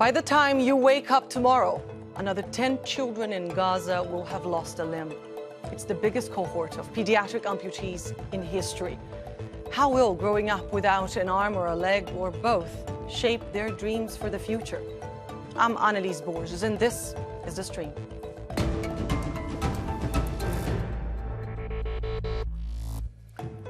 By the time you wake up tomorrow, another 10 children in Gaza will have lost a limb. It's the biggest cohort of pediatric amputees in history. How will growing up without an arm or a leg or both shape their dreams for the future? I'm Annelies Borges, and this is The Stream.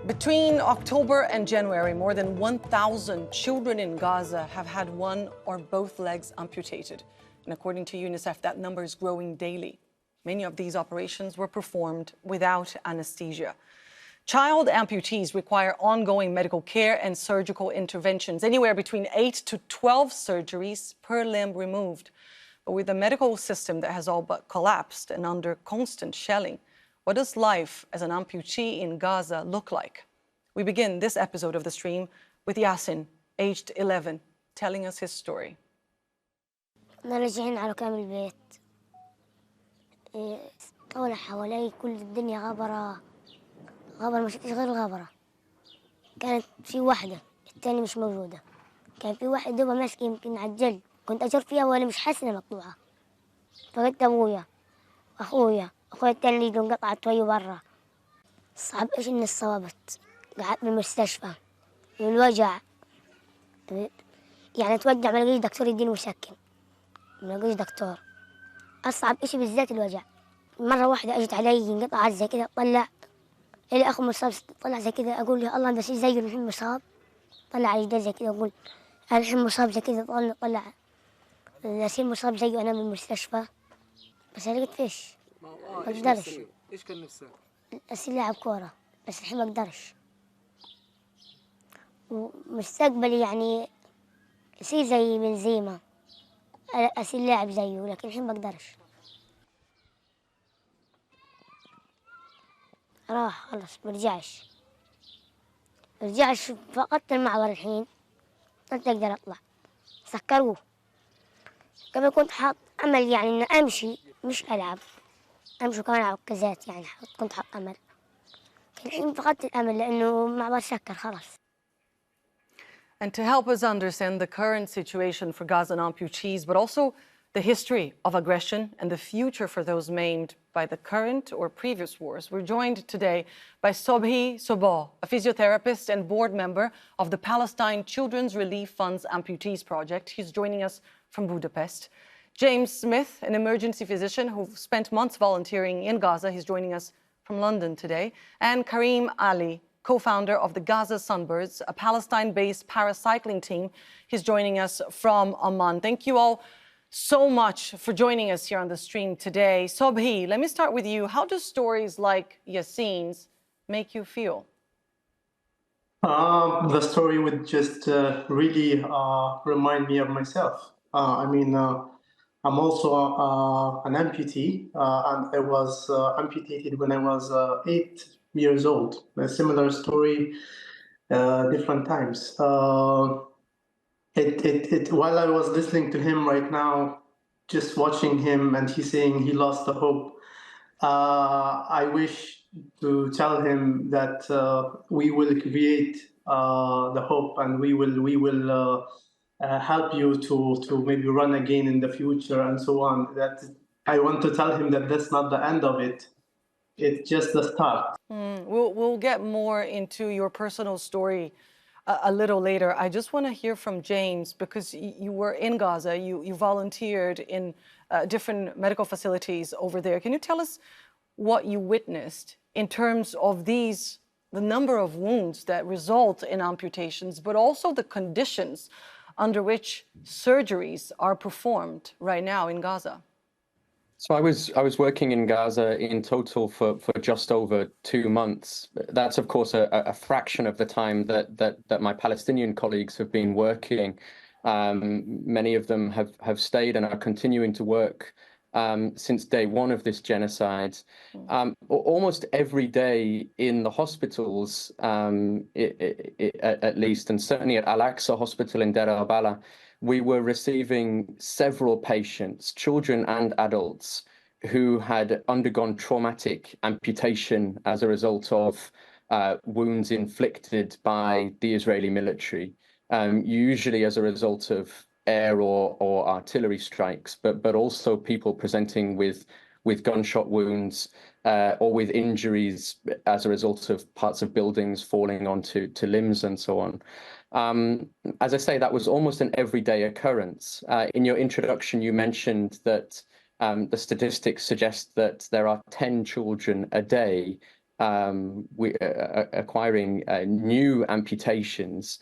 Between October and January, more than 1,000 children in Gaza have had one or both legs amputated. And according to UNICEF, that number is growing daily. Many of these operations were performed without anesthesia. Child amputees require ongoing medical care and surgical interventions, anywhere between 8 to 12 surgeries per limb removed. But with a medical system that has all but collapsed and under constant shelling, what does life as an amputee in Gaza look like? We begin this episode of The Stream with Yasin, aged 11, telling us his story. راجعين على كامل البيت. طول حوالي كل الدنيا غبرة ما شفتش غير الغبرة. كانت في واحدة الثانية مش موجودة. كان في واحد دوبها ماسك يمكن على الجلد. كنت أشوف فيها وأنا مش حاسة إنها مقطوعة. فقلت أبويا أخويا الثاني اللي يدون قطعت وهي برا. صعب إيش إني صابت. قعدت بالمستشفى والوجع يعني توجع ما لقيش دكتور يديني مسكن. ما لقيش دكتور. أصعب إشي بالذات الوجع. مرة واحدة أجت علي انقطعت زي كذا طلع إلي أخو مصاب طلع زي كذا أقول يا الله ده شيء زي الحين مصاب طلع على جدار زي كذا أقول الحين مصاب زي كذا طلع ياسين مصاب زيه أنا بالمستشفى بس أنا قلت فيش ما أقدرش. إيش كان نفسك؟ أصير لاعب كورة بس الحين ما أقدرش. ومستقبلي يعني يصير زي بنزيما أصير لاعب زيه لكن الحين ما أقدرش. راح خلص برجعش فقدت المعبر الحين ما أقدر أطلع سكروه. قبل كنت حاط أمل يعني إن أمشي مش ألعب أمشي كمان على عكازات يعني كنت حاط أمل. الحين فقدت الأمل لأنه معبر سكر خلاص. And to help us understand the current situation for Gazan amputees, but also the history of aggression and the future for those maimed by the current or previous wars, we're joined today by Sobhi Sobah, a physiotherapist and board member of the Palestine Children's Relief Fund's Amputees Project. He's joining us from Budapest. James Smith, an emergency physician who spent months volunteering in Gaza. He's joining us from London today. And Karim Ali, co-founder of the Gaza Sunbirds, a Palestine-based paracycling team. He's joining us from Amman. Thank you all so much for joining us here on The Stream today. Sobhi, let me start with you. How do stories like Yasin's make you feel? The story would just really remind me of myself. I'm also an amputee, and I was amputated when I was 8 years old. A similar story, different times. While I was listening to him right now, just watching him and he's saying he lost the hope, I wish to tell him that we will create the hope and we will help you to maybe run again in the future and so on. That I want to tell him that that's not the end of it. It's just the start. We'll get more into your personal story a little later. I just want to hear from James, because you were in Gaza, you volunteered in different medical facilities over there. Can you tell us what you witnessed in terms of the number of wounds that result in amputations, but also the conditions under which surgeries are performed right now in Gaza? So I was working in Gaza in total for just over 2 months. That's of course a fraction of the time that my Palestinian colleagues have been working. Many of them have stayed and are continuing to work since day one of this genocide. Almost every day in the hospitals, at least, and certainly at Al-Aqsa Hospital in Deir al-Balah, we were receiving several patients, children and adults, who had undergone traumatic amputation as a result of wounds inflicted by the Israeli military, usually as a result of air or artillery strikes, but also people presenting with gunshot wounds or with injuries as a result of parts of buildings falling onto limbs and so on. As I say, that was almost an everyday occurrence. In your introduction, you mentioned that the statistics suggest that there are 10 children a day acquiring new amputations.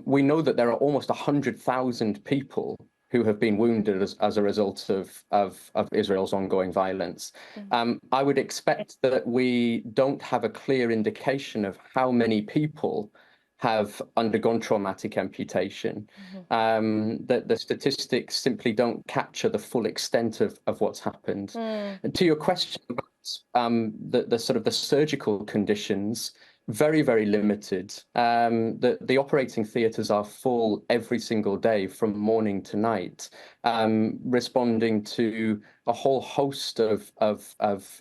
We know that there are almost 100,000 people who have been wounded as a result of Israel's ongoing violence. I would expect that we don't have a clear indication of how many people have undergone traumatic amputation. That the statistics simply don't capture the full extent of what's happened. And to your question about the sort of the surgical conditions, very, very limited. The operating theatres are full every single day from morning to night, responding to a whole host of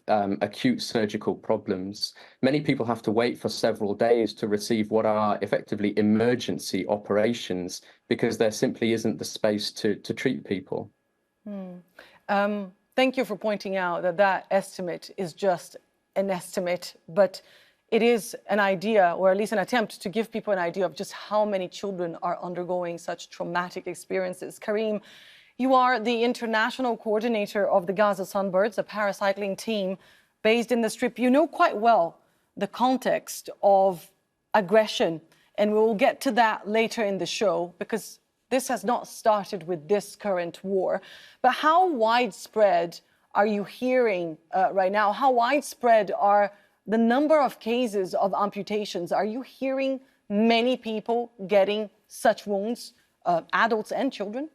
acute surgical problems. Many people have to wait for several days to receive what are effectively emergency operations because there simply isn't the space to treat people. Thank you for pointing out that that estimate is just an estimate, but it is an idea, or at least an attempt to give people an idea of just how many children are undergoing such traumatic experiences. Karim, you are the international coordinator of the Gaza Sunbirds, a paracycling team based in the Strip. You know quite well the context of aggression, and we will get to that later in the show because this has not started with this current war. But how widespread are you hearing right now? How widespread are the number of cases of amputations? Are you hearing many people getting such wounds, adults and children?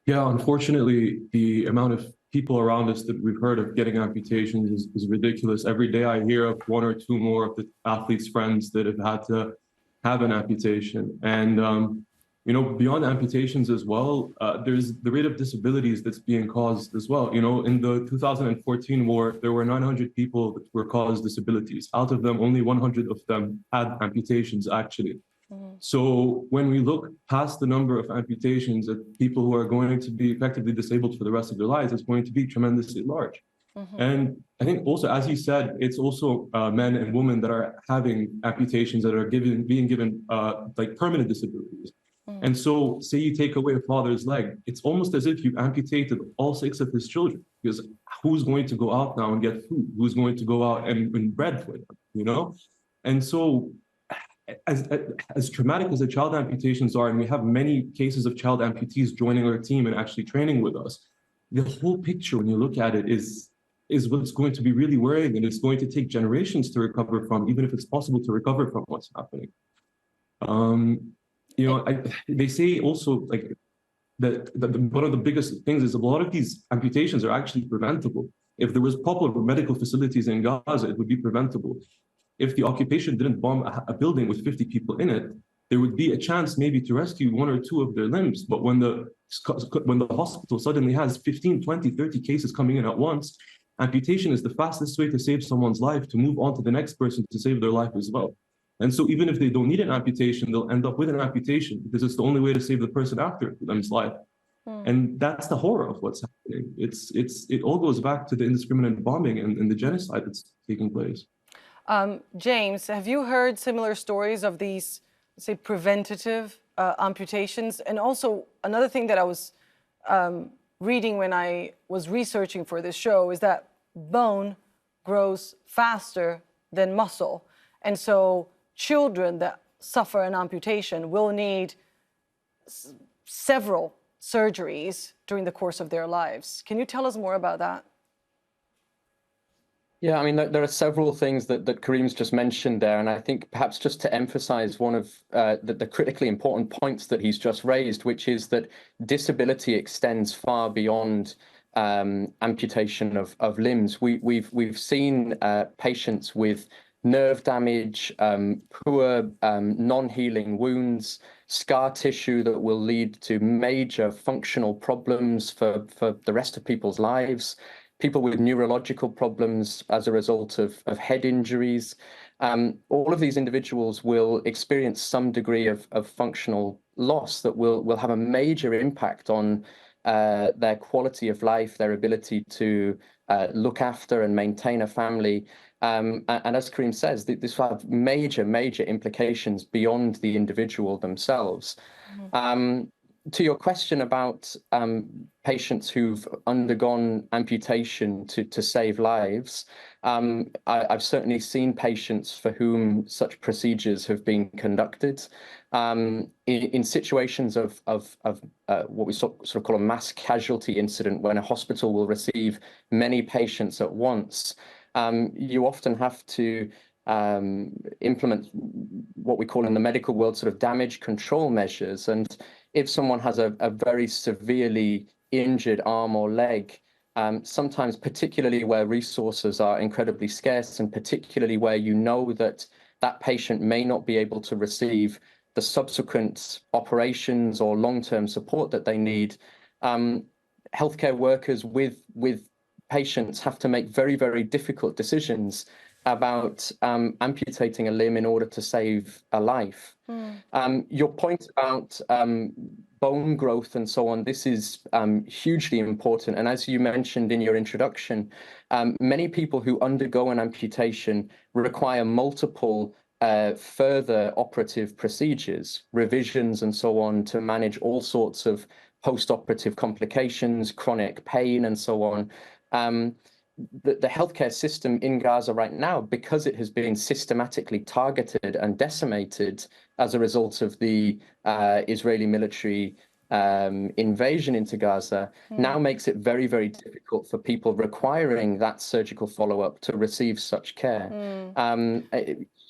Yeah, unfortunately, the amount of people around us that we've heard of getting amputations is ridiculous. Every day I hear of one or two more of the athletes' friends that have had to have an amputation. And you know, beyond amputations as well, there's the rate of disabilities that's being caused as well. You know, in the 2014 war, there were 900 people that were caused disabilities. Out of them, only 100 of them had amputations, actually. So when we look past the number of amputations at people who are going to be effectively disabled for the rest of their lives, it's going to be tremendously large. And I think also, as you said, it's also men and women that are having amputations that are being given like permanent disabilities. And so say you take away a father's leg, it's almost as if you amputated all 6 of his children, because who's going to go out now and get food? Who's going to go out and bread for them, you know? And so as traumatic as the child amputations are, and we have many cases of child amputees joining our team and actually training with us, the whole picture, when you look at it, is what's going to be really worrying, and it's going to take generations to recover from, even if it's possible to recover from what's happening. You know, they say also like that one of the biggest things is a lot of these amputations are actually preventable. If there was proper medical facilities in Gaza, it would be preventable. If the occupation didn't bomb a building with 50 people in it, there would be a chance maybe to rescue 1 or 2 of their limbs. But when the hospital suddenly has 15, 20, 30 cases coming in at once, amputation is the fastest way to save someone's life, to move on to the next person to save their life as well. And so even if they don't need an amputation, they'll end up with an amputation because it's the only way to save the person after them's life. And that's the horror of what's happening. It all goes back to the indiscriminate bombing and the genocide that's taking place. James, have you heard similar stories of these, say, preventative amputations? And also another thing that I was reading when I was researching for this show is that bone grows faster than muscle. And so children that suffer an amputation will need several surgeries during the course of their lives. Can you tell us more about that? Yeah, I mean, there are several things that Karim's just mentioned there, and I think perhaps just to emphasize one of the critically important points that he's just raised, which is that disability extends far beyond amputation of limbs. We've seen patients with nerve damage, poor non-healing wounds, scar tissue that will lead to major functional problems for the rest of people's lives, people with neurological problems as a result of head injuries. all of these individuals will experience some degree of functional loss that will have a major impact on their quality of life, their ability to look after and maintain a family. And as Karim says, this will have major implications beyond the individual themselves. To your question about patients who've undergone amputation to save lives, I've certainly seen patients for whom such procedures have been conducted. In situations of what we sort of call a mass casualty incident, when a hospital will receive many patients at once, you often have to implement what we call in the medical world sort of damage control measures. And if someone has a very severely injured arm or leg, sometimes particularly where resources are incredibly scarce, and particularly where you know that that patient may not be able to receive the subsequent operations or long-term support that they need, healthcare workers with patients have to make very difficult decisions about amputating a limb in order to save a life. Your point about bone growth and so on, this is hugely important. And as you mentioned in your introduction, many people who undergo an amputation require multiple further operative procedures, revisions and so on, to manage all sorts of post-operative complications, chronic pain and so on. The healthcare system in Gaza right now, because it has been systematically targeted and decimated as a result of the Israeli military invasion into Gaza, now makes it very difficult for people requiring that surgical follow-up to receive such care.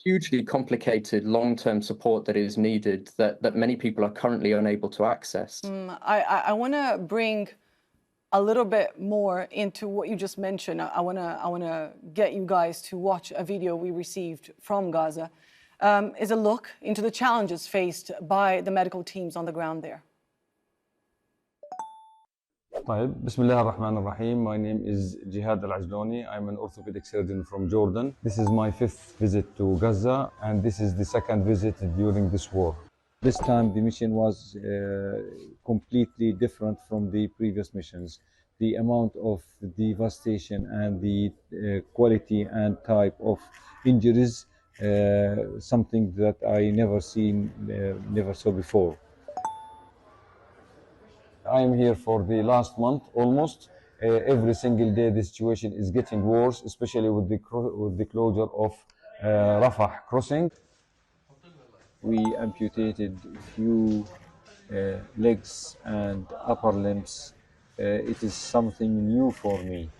Hugely complicated long-term support that is needed that many people are currently unable to access. I want to bring a little bit more into what you just mentioned. I wanna get you guys to watch a video we received from Gaza. Is a look into the challenges faced by the medical teams on the ground there. طيب بسم الله الرحمن الرحيم. My name is Jihad Al-Ajloni. I'm an orthopedic surgeon from Jordan. This is my 5th visit to Gaza, and this is the 2nd visit during this war. This time the mission was completely different from the previous missions. The amount of devastation and the quality and type of injuries, something that I never saw before. I am here for the last month almost. Every single day the situation is getting worse, especially with the closure of Rafah crossing. We amputated few legs and upper limbs. It is something new for me.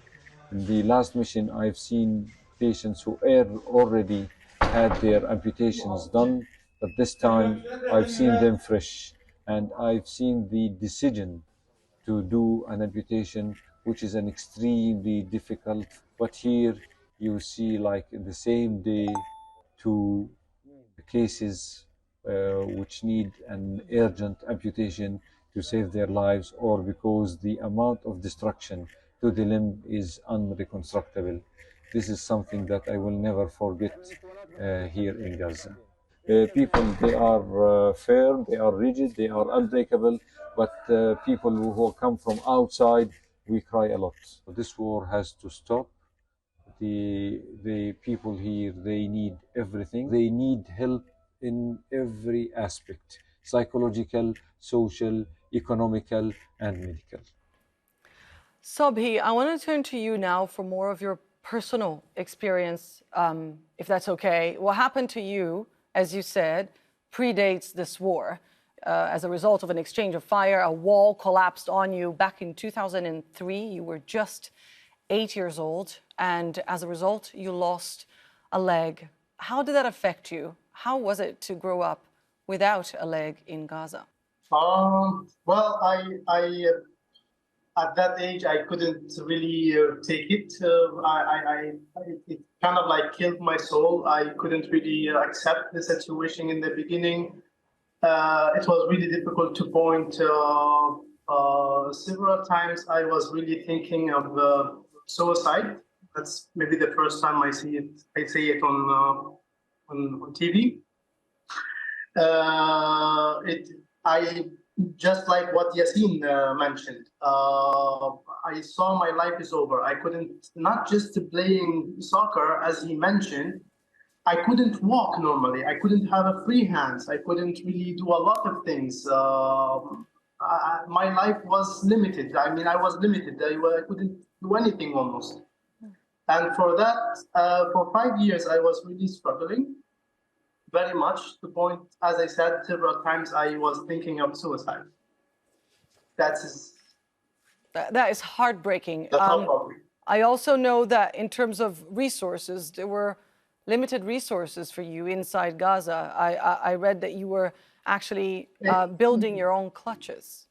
In the last mission, I've seen patients who already had their amputations done, but this time I've seen them fresh, and I've seen the decision to do an amputation, which is an extremely difficult. But here you see, like in the same day, 2 cases which need an urgent amputation to save their lives, or because the amount of destruction to the limb is unreconstructible. This is something that I will never forget here in Gaza. People, they are firm, they are rigid, they are unbreakable, but people who come from outside, we cry a lot. This war has to stop. The people here, they need everything. They need help in every aspect: psychological, social, economical, and medical. Sobhi, I want to turn to you now for more of your personal experience, if that's okay. What happened to you, as you said, predates this war. As a result of an exchange of fire, a wall collapsed on you back in 2003. You were just 8 years old, and as a result, you lost a leg. How did that affect you? How was it to grow up without a leg in Gaza? Well, I at that age, I couldn't really take it. It kind of like killed my soul. I couldn't really accept the situation in the beginning. It was really difficult to point. Several times I was really thinking of suicide. That's maybe the first time I see it. I say it on TV. I just like what Yassine mentioned. I saw my life is over. I couldn't, not just playing soccer as he mentioned. I couldn't walk normally. I couldn't have a free hands. I couldn't really do a lot of things. My life was limited. I mean, I was limited. I couldn't do anything almost. And for that, for 5 years, I was really struggling very much, to the point, as I said several times, I was thinking of suicide. That is heartbreaking. I also know that in terms of resources, there were limited resources for you inside Gaza. I read that you were actually building your own clutches.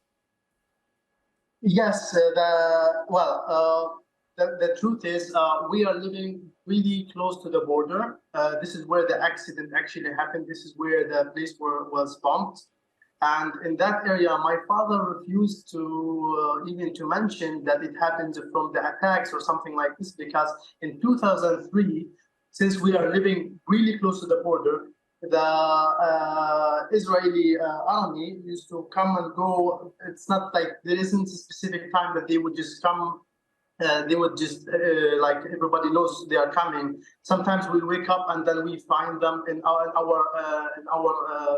Yes, the truth is, we are living really close to the border. This is where the accident actually happened. This is where the place was bombed. And in that area, my father refused to even to mention that it happened from the attacks or something like this, because in 2003, since we are living really close to the border, the Israeli army used to come and go. It's not like there isn't a specific time that they would just come. They would just, like everybody knows they are coming. Sometimes we wake up and then we find them in our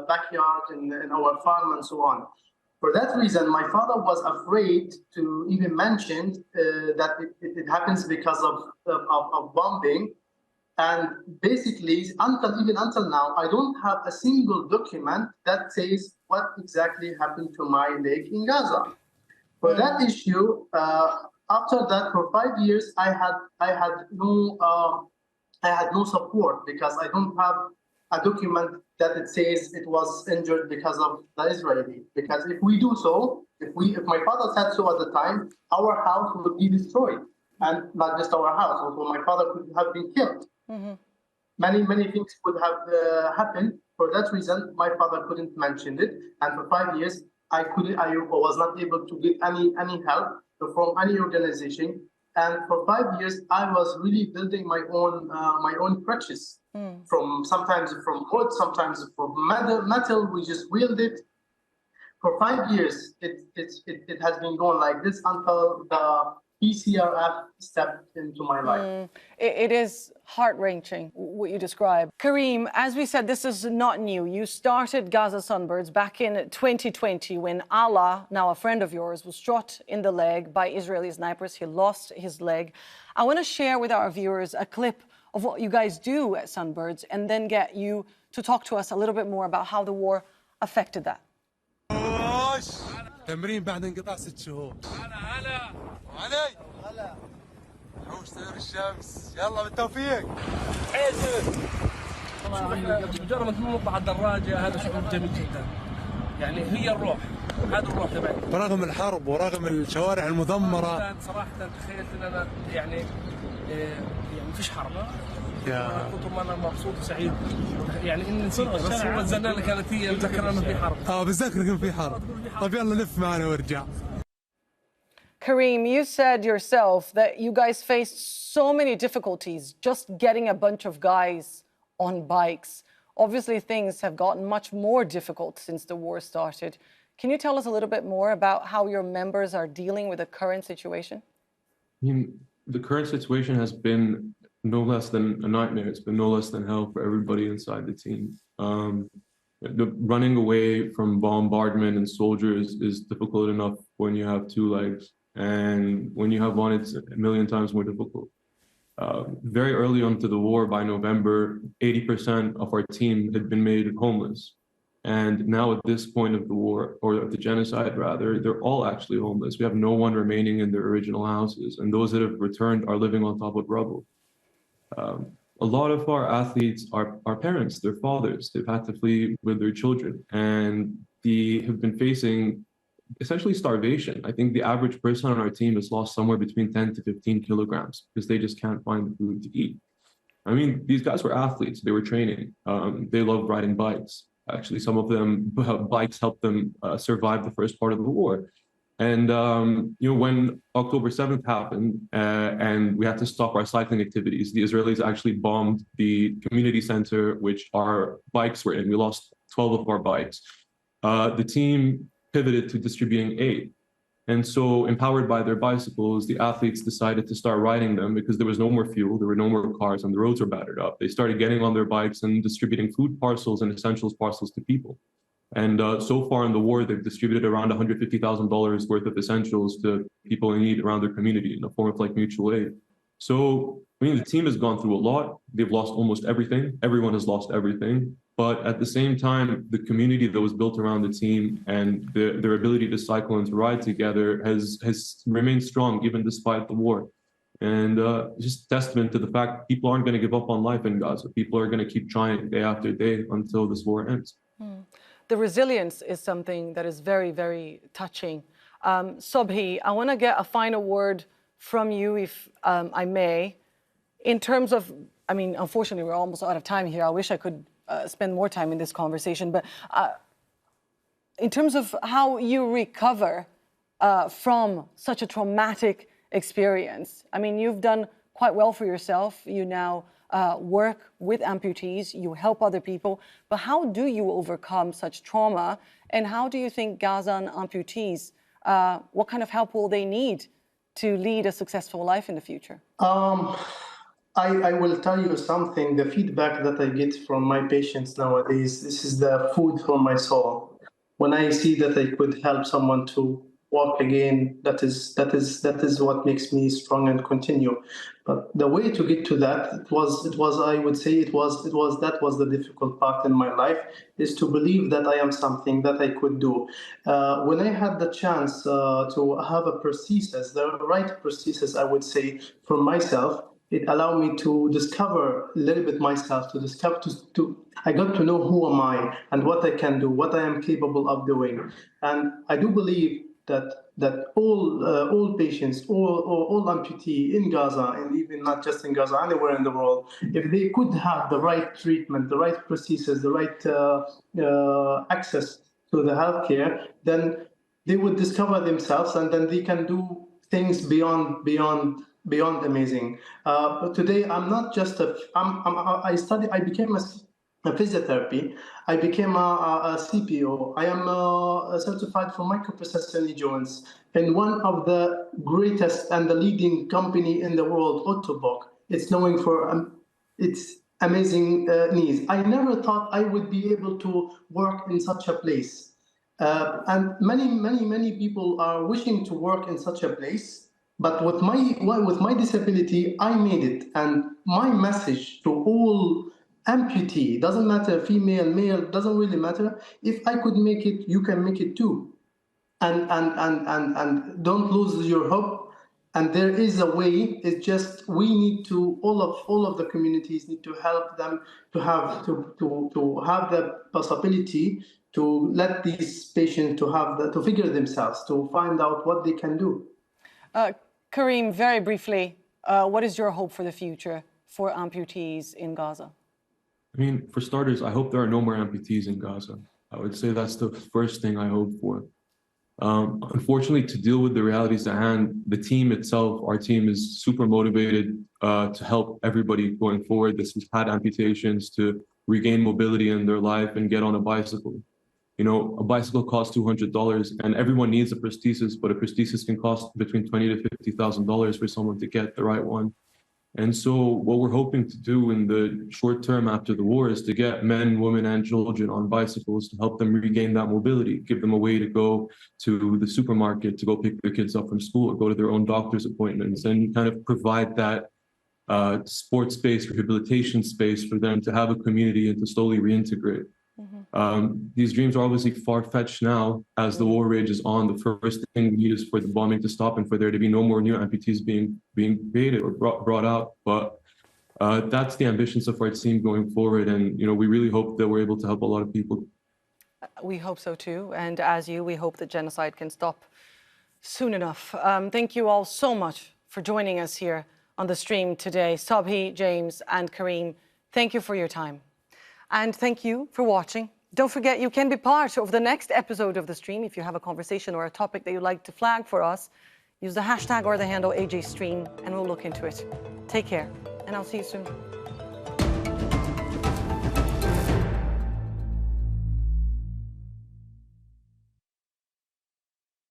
backyard, in our farm and so on. For that reason, my father was afraid to even mention that it happens because of bombing. And basically, until now, I don't have a single document that says what exactly happened to my leg in Gaza. For that issue, after that, for 5 years, I had no support, because I don't have a document that it says it was injured because of the Israeli. Because if we do so, if my father said so at the time, our house would be destroyed, and not just our house. Also, my father could have been killed. Mm-hmm. Many things could have happened. For that reason, my father couldn't mention it, and for 5 years, I was not able to get any help from any organization. And for 5 years, I was really building my own crutches. Sometimes from wood, sometimes from metal. We just wheeled it. For 5 years, it has been going like this until the PCRF stepped into my life. It is heart-wrenching, what you describe. Kareem, as we said, this is not new. You started Gaza Sunbirds back in 2020 when Allah, now a friend of yours, was shot in the leg by Israeli snipers. He lost his leg. I want to share with our viewers a clip of what you guys do at Sunbirds, and then get you to talk to us a little bit more about how the war affected that. تمرين بعد انقطاع 6 شهور. هلا علي حوش سير الشمس، يلا بالتوفيق. حيزر مجرد ما تنط على الدراجه هذا شعور جميل جدا. يعني هي الروح، هذا الروح تبعي. برغم الحرب ورغم الشوارع المدمره. صراحه تخيلت ان انا يعني مفيش حرب. كنت انا مبسوط وسعيد، يعني اني نسيت، بس هو الزنانه كانت هي مذكره انه في حرب. بتذكر انه في حرب. طيب يلا لف معنا وارجع. Kareem, you said yourself that you guys faced so many difficulties just getting a bunch of guys on bikes. Obviously, things have gotten much more difficult since the war started. Can you tell us a little bit more about how your members are dealing with the current situation? I mean, the current situation has been no less than a nightmare. It's been no less than hell for everybody inside the team. The running away from bombardment and soldiers is difficult enough when you have 2 legs. And when you have one, it's a million times more difficult. Very early onto the war, by November, 80% of our team had been made homeless. And now at this point of the war, or of the genocide rather, they're all actually homeless. We have no one remaining in their original houses. And those that have returned are living on top of rubble. A lot of our athletes are parents, their fathers. They've had to flee with their children. And they have been facing essentially starvation. I think the average person on our team has lost somewhere between 10 to 15 kilograms because they just can't find the food to eat. I mean, these guys were athletes. They were training. They loved riding bikes. Actually, some of them, bikes helped them survive the first part of the war. And when October 7th happened and we had to stop our cycling activities, the Israelis actually bombed the community center, which our bikes were in. We lost 12 of our bikes. The team pivoted to distributing aid. And so, empowered by their bicycles, the athletes decided to start riding them because there was no more fuel, there were no more cars, and the roads were battered up. They started getting on their bikes and distributing food parcels and essentials parcels to people. And so far in the war, they've distributed around $150,000 worth of essentials to people in need around their community in the form of like mutual aid. So, I mean, the team has gone through a lot. They've lost almost everything. Everyone has lost everything. But at the same time, the community that was built around the team and their ability to cycle and to ride together has remained strong, even despite the war. And just testament to the fact people aren't going to give up on life in Gaza. People are going to keep trying day after day until this war ends. The resilience is something that is very, very touching. Sobhi, I want to get a final word from you, if I may, in terms of, I mean, unfortunately, we're almost out of time here. I wish I could spend more time in this conversation, but in terms of how you recover from such a traumatic experience, I mean, you've done quite well for yourself. You now work with amputees, you help other people, but how do you overcome such trauma? And how do you think Gazan amputees, what kind of help will they need to lead a successful life in the future? I will tell you something. The feedback that I get from my patients nowadays, this is the food for my soul. When I see that I could help someone to walk again, that is what makes me strong and continue. But the way to get to that, it was I would say that was the difficult part in my life, is to believe that I am something that I could do. When I had the chance to have a prosthesis, the right prosthesis, I would say, for myself, it allowed me to discover a little bit myself, I got to know who am I and what I can do, what I am capable of doing. And I do believe that all patients, all amputee in Gaza, and even not just in Gaza, anywhere in the world, if they could have the right treatment, the right prosthesis, the right access to the healthcare, then they would discover themselves, and then they can do things beyond amazing. But today, I'm not just I became a physiotherapy. I became a CPO. I am certified for microprocessor joints in one of the greatest and the leading company in the world, Ottobock. It's known for its amazing knees. I never thought I would be able to work in such a place. And many people are wishing to work in such a place. But with my disability, I made it. And my message to all amputee, doesn't matter, female, male, doesn't really matter. If I could make it, you can make it too. And don't lose your hope. And there is a way. It's just we need to all of the communities need to help them to have the possibility to let these patients to figure themselves, to find out what they can do. Kareem, very briefly, what is your hope for the future for amputees in Gaza? I mean, for starters, I hope there are no more amputees in Gaza. I would say that's the first thing I hope for. Unfortunately, to deal with the realities at hand, the team itself, our team is super motivated to help everybody going forward. This has had amputations to regain mobility in their life and get on a bicycle. You know, a bicycle costs $200 and everyone needs a prosthesis, but a prosthesis can cost between $20,000 to $50,000 for someone to get the right one. And so what we're hoping to do in the short term after the war is to get men, women, and children on bicycles to help them regain that mobility, give them a way to go to the supermarket, to go pick their kids up from school, or go to their own doctor's appointments, and kind of provide that sports space, rehabilitation space for them to have a community and to slowly reintegrate. These dreams are obviously far-fetched now as the war rages on. The first thing we need is for the bombing to stop and for there to be no more new amputees being created or brought out. But that's the ambitions of our team going forward. And, you know, we really hope that we're able to help a lot of people. We hope so too. And as you, we hope that genocide can stop soon enough. Thank you all so much for joining us here on the stream today. Sobhi, James, and Kareem, thank you for your time. And thank you for watching. Don't forget, you can be part of the next episode of the stream. If you have a conversation or a topic that you'd like to flag for us, use the hashtag or the handle AJStream, and we'll look into it. Take care, and I'll see you soon.